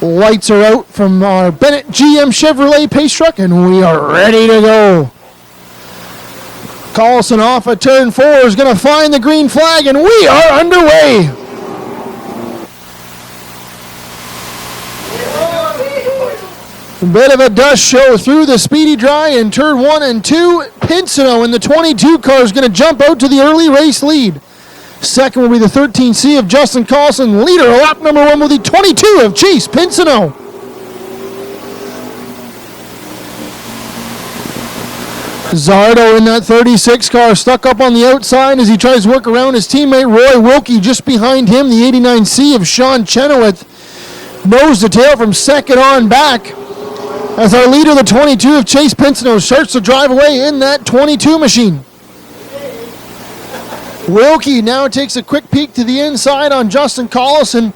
Lights are out from our Bennett GM Chevrolet pace truck, and we are ready to go. Collison off at turn 4 is going to find the green flag, and we are underway. A bit of a dust show through the speedy dry in turn 1 and 2. Pinsino in the 22 car is going to jump out to the early race lead. Second will be the 13C of Justin Collison. Leader, lap number 1 with the 22 of Chase Pinsino. Zardo in that 36 car stuck up on the outside as he tries to work around his teammate Roy Wilkie just behind him. The 89C of Shawn Chenoweth nose to tail from second on back as our leader, the 22 of Chase Pinsino, starts to drive away in that 22 machine. Wilkie now takes a quick peek to the inside on Justin Collison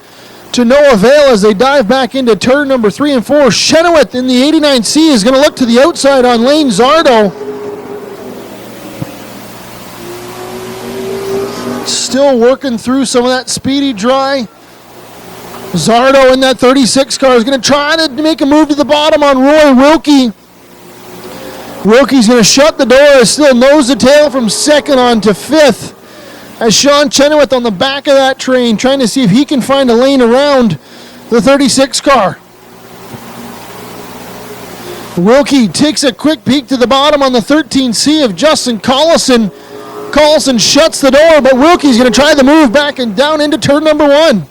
to no avail as they dive back into turn number 3 and 4. Chenoweth in the 89C is going to look to the outside on Lane Zardo. Still working through some of that speedy dry. Zardo in that 36 car is going to try to make a move to the bottom on Roy Wilkie. Wilkie's going to shut the door, still nose to tail from second on to fifth. As Shawn Chenoweth on the back of that train trying to see if he can find a lane around the 36 car. Wilkie takes a quick peek to the bottom on the 13C of Justin Collison. Collison shuts the door, but Wilkie's going to try the move back and down into turn number 1.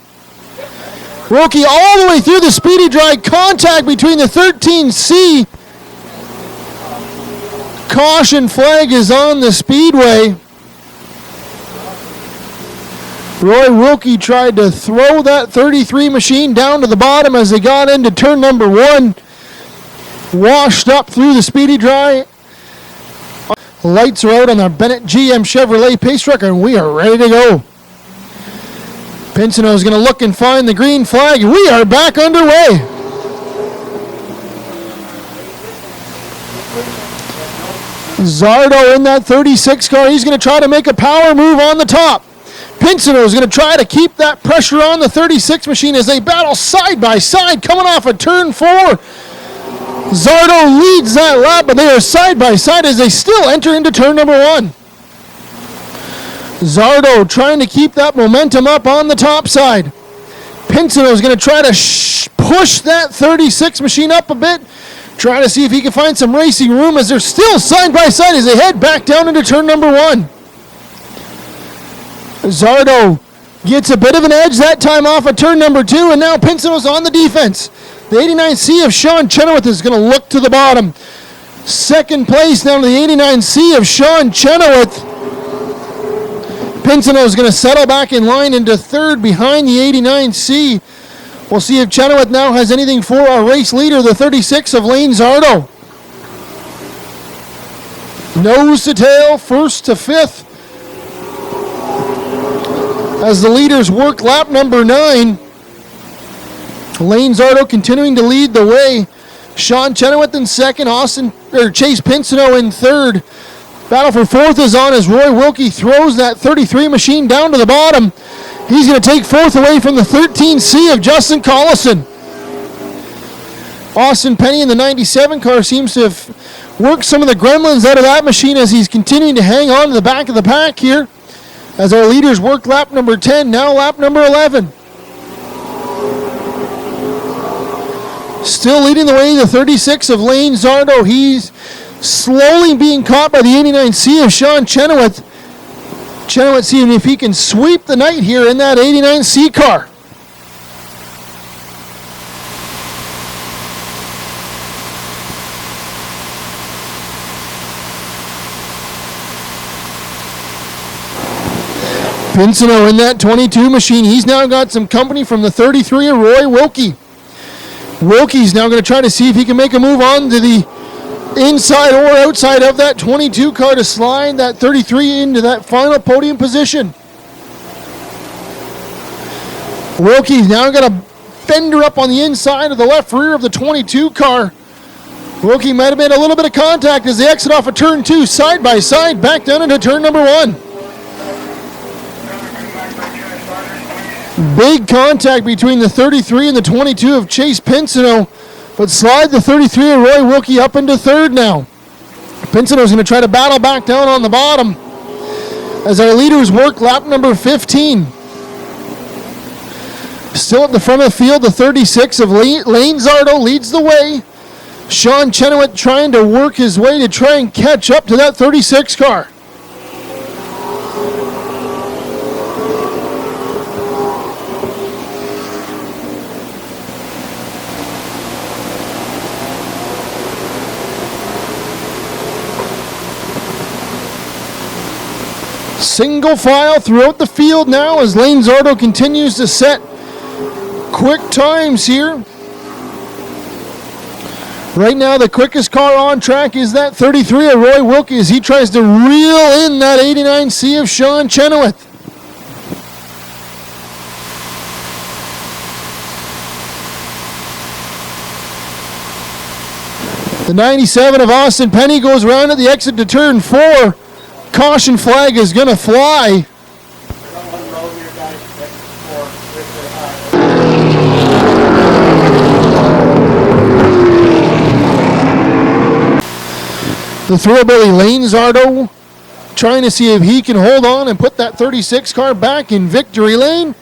Wilkie all the way through the speedy dry, contact between the 13C. Caution flag is on the speedway. Roy Wilkie tried to throw that 33 machine down to the bottom as they got into turn number 1. Washed up through the speedy dry. Lights are out on our Bennett GM Chevrolet pace truck, and we are ready to go. Pinsino is going to look and find the green flag. We are back underway. Zardo in that 36 car. He's going to try to make a power move on the top. Pinsino is going to try to keep that pressure on the 36 machine as they battle side by side coming off of turn 4. Zardo leads that lap, but they are side by side as they still enter into turn number 1. Zardo trying to keep that momentum up on the top side. Pinsino is going to try to push that 36 machine up a bit, trying to see if he can find some racing room as they're still side by side as they head back down into turn number 1. Zardo gets a bit of an edge that time off of turn number 2, and now Pinsino's on the defense. The 89C of Shawn Chenoweth is going to look to the bottom. Second place down to the 89C of Shawn Chenoweth. Pinsino is going to settle back in line into third behind the 89C. We'll see if Chenoweth now has anything for our race leader, the 36 of Lane Zardo. Nose to tail, first to fifth. As the leaders work lap number 9. Lane Zardo continuing to lead the way. Shawn Chenoweth in second, Chase Pinsino in third. Battle for fourth is on as Roy Wilkie throws that 33 machine down to the bottom. He's going to take fourth away from the 13C of Justin Collison. Austin Penny in the 97 car seems to have worked some of the gremlins out of that machine as he's continuing to hang on to the back of the pack here. As our leaders work lap number 10, now lap number 11. Still leading the way, the 36 of Lane Zardo. He's slowly being caught by the 89C of Shawn Chenoweth. Chenoweth seeing if he can sweep the night here in that 89C car. Pinsino in that 22 machine. He's now got some company from the 33 of Roy Wilkie. Wilkie's now going to try to see if he can make a move on to the inside or outside of that 22 car to slide that 33 into that final podium position. Wilkie's now got a fender up on the inside of the left rear of the 22 car. Wilkie might have made a little bit of contact as they exit off of turn 2, side by side, back down into turn number 1. Big contact between the 33 and the 22 of Chase Pinsino, but slide the 33 of Roy Wilkie up into third now. Pinsino's going to try to battle back down on the bottom as our leaders work lap number 15. Still at the front of the field, the 36 of Lane Zardo leads the way. Shawn Chenoweth trying to work his way to try and catch up to that 36 car. Single file throughout the field now as Lane Zardo continues to set quick times here. Right now, the quickest car on track is that 33 of Roy Wilkie as he tries to reel in that 89C of Shawn Chenoweth. The 97 of Austin Penny goes around at the exit to turn 4. Caution flag is going to fly. The Thrillbilly Lane Zardo trying to see if he can hold on and put that 36 car back in victory lane.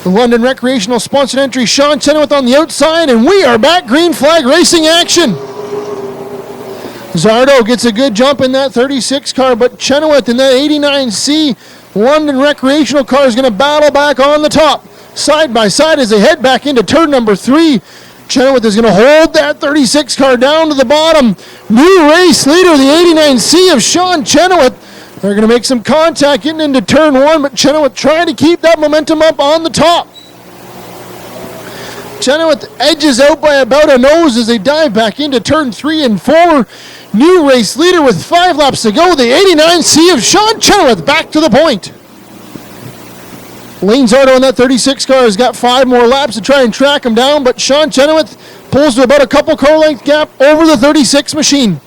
The London Recreational sponsored entry, Shawn Chenoweth on the outside, and we are back green flag racing action. Zardo gets a good jump in that 36 car, but Chenoweth in that 89C London Recreational car is going to battle back on the top. Side by side as they head back into turn number 3. Chenoweth is going to hold that 36 car down to the bottom. New race leader, the 89C of Shawn Chenoweth. They're going to make some contact getting into turn 1, but Chenoweth trying to keep that momentum up on the top. Chenoweth edges out by about a nose as they dive back into turn 3 and 4. New race leader with 5 laps to go. The 89C of Shawn Chenoweth back to the point. Lane Zardo in that 36 car has got 5 more laps to try and track him down, but Shawn Chenoweth pulls to about a couple car length gap over the 36 machine.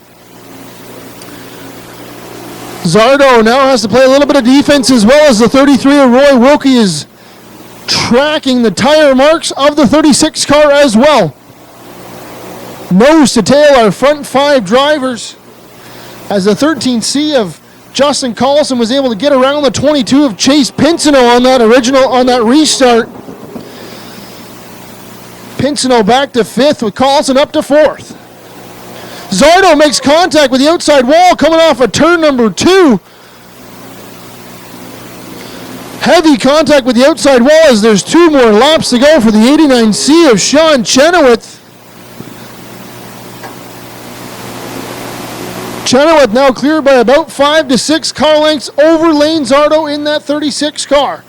Zardo now has to play a little bit of defense as well as the 33 of Roy Wilkie is tracking the tire marks of the 36 car as well. Nose to tail our front 5 drivers as the 13C of Justin Collison was able to get around the 22 of Chase Pinsino on that restart. Pinsino back to 5th with Collison up to 4th. Zardo makes contact with the outside wall coming off of turn number 2. Heavy contact with the outside wall as there's 2 more laps to go for the 89C of Shawn Chenoweth. Chenoweth now cleared by about 5 to 6 car lengths over Lane Zardo in that 36 car.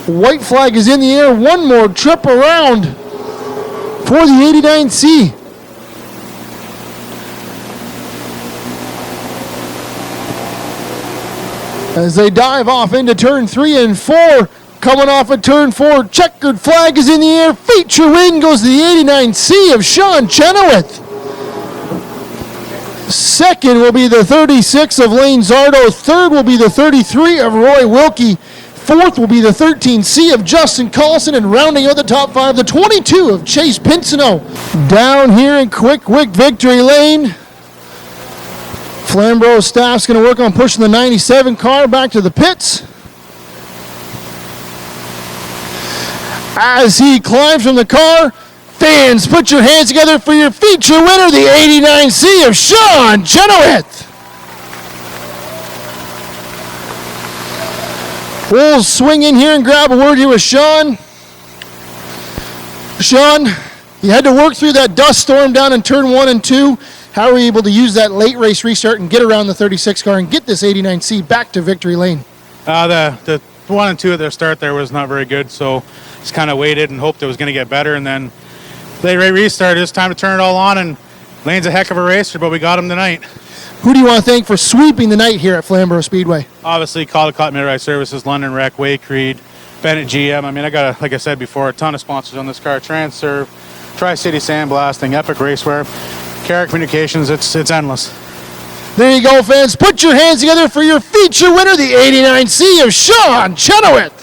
White flag is in the air. One more trip around for the 89C. As they dive off into turn 3 and 4, coming off of turn 4, checkered flag is in the air. Feature win goes to the 89C of Shawn Chenoweth. Second will be the 36 of Lane Zardo. Third will be the 33 of Roy Wilkie. Fourth will be the 13C of Justin Collison. And rounding out the top 5, the 22 of Chase Pinsino. Down here in quick victory lane. Flamboro staff's going to work on pushing the 97 car back to the pits. As he climbs from the car, fans, put your hands together for your feature winner, the 89C of Shawn Chenoweth. We'll swing in here and grab a word here with Shawn. Shawn, you had to work through that dust storm down in turn 1 and 2. How were you able to use that late race restart and get around the 36 car and get this 89C back to victory lane? The 1 and 2 at their start there was not very good, so just kind of waited and hoped it was going to get better, and then late race restart. It's time to turn it all on, and Lane's a heck of a racer, but we got him tonight. Who do you want to thank for sweeping the night here at Flamboro Speedway? Obviously, Caldecott Midrise Services, London Rec, Way Creed, Bennett GM. I mean, I got, like I said before, a ton of sponsors on this car. Transerve, Tri-City Sandblasting, Epic Racewear, Carrick Communications. It's endless. There you go, fans. Put your hands together for your feature winner, the 89C of Shawn Chenoweth.